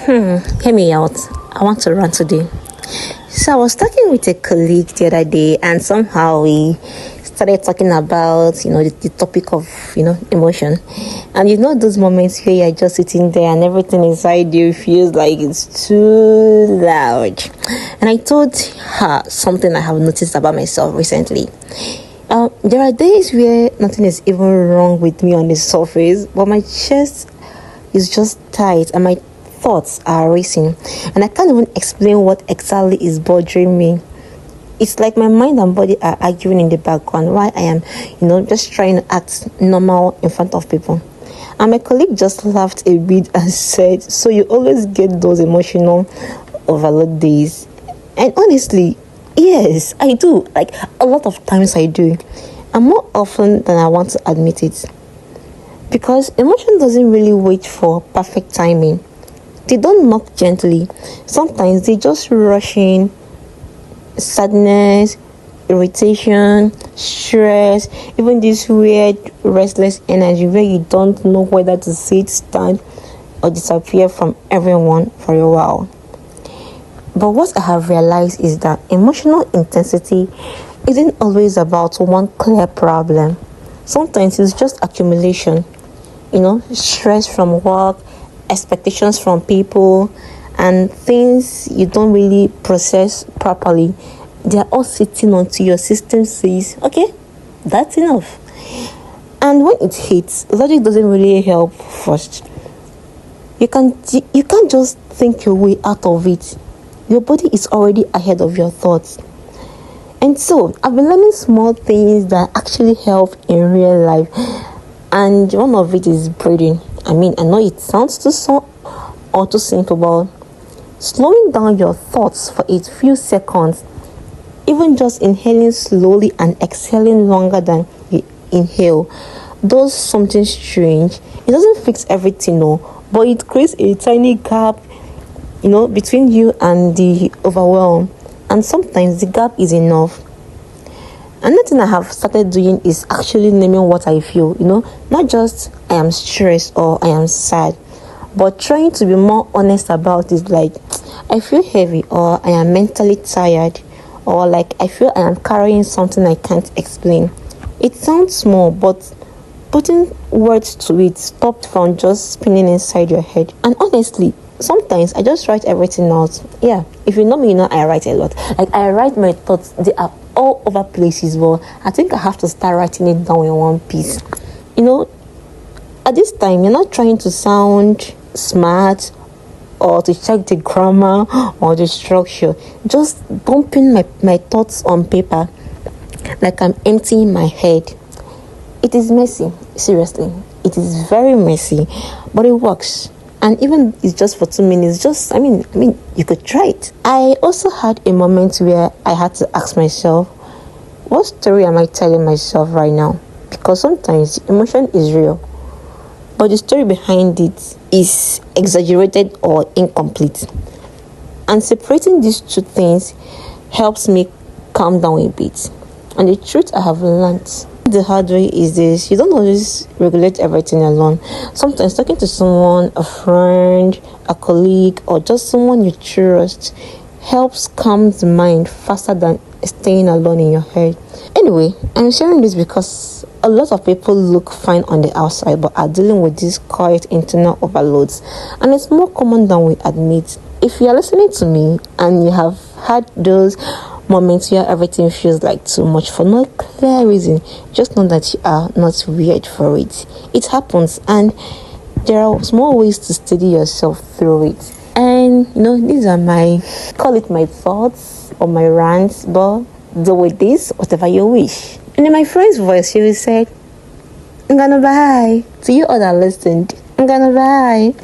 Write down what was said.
Hear me out. I want to run today. So I was talking with a colleague the other day, and somehow we started talking about, the topic of, emotion. And those moments where you're just sitting there and everything inside you feels like it's too loud. And I told her something I have noticed about myself recently. There are days where nothing is even wrong with me on the surface, but my chest is just tight and my thoughts are racing, and I can't even explain what exactly is bothering me. It's like my mind and body are arguing in the background while I am, just trying to act normal in front of people. And my colleague just laughed a bit and said, "So you always get those emotional overload days?" And honestly, yes, I do. Like, a lot of times I do. And more often than I want to admit it. Because emotion doesn't really wait for perfect timing. They don't knock gently. Sometimes they just rush in. Sadness, irritation, stress, even this weird restless energy where you don't know whether to sit, stand, or disappear from everyone for a while. But what I have realized is that emotional intensity isn't always about one clear problem. Sometimes it's just accumulation. Stress from work, expectations from people, and things you don't really process properly. They're all sitting onto your system says, okay, that's enough. And when it hits, logic doesn't really help first. You can't just think your way out of it. Your body is already ahead of your thoughts. And so I've been learning small things that actually help in real life. And one of it is breathing. I know it sounds too simple, but slowing down your thoughts for a few seconds, even just inhaling slowly and exhaling longer than you inhale, does something strange. It doesn't fix everything, no, but it creates a tiny gap, between you and the overwhelm. And sometimes the gap is enough. Another thing I have started doing is actually naming what I feel, not just I am stressed or I am sad, but trying to be more honest about it, like I feel heavy or I am mentally tired or like I feel I am carrying something I can't explain. It sounds small, but putting words to it stopped from just spinning inside your head. And honestly, sometimes I just write everything out. Yeah, if you know me, I write a lot. Like, I write my thoughts. They are all over places, but I think I have to start writing it down in one piece. At this time, you're not trying to sound smart or to check the grammar or the structure. Just dumping my thoughts on paper like I'm emptying my head. It is messy, seriously. It is very messy, but it works. And even it's just for 2 minutes, you could try it. I also had a moment where I had to ask myself, what story am I telling myself right now? Because sometimes emotion is real, but the story behind it is exaggerated or incomplete. And separating these two things helps me calm down a bit. And the truth I have learned the hard way is this: you don't always regulate everything alone. Sometimes talking to someone, a friend, a colleague, or just someone you trust helps calm the mind faster than staying alone in your head. Anyway, I'm sharing this because a lot of people look fine on the outside but are dealing with these quiet internal overloads, and it's more common than we admit. If you are listening to me and you have had those moments where everything feels like too much for no clear reason, just know that you are not weird for it. It happens, and there are small ways to steady yourself through it. And these are my thoughts or my rants, but do with this whatever you wish. And in my friend's voice, she will say, "I'm gonna bye." To you all that listened, "I'm gonna bye."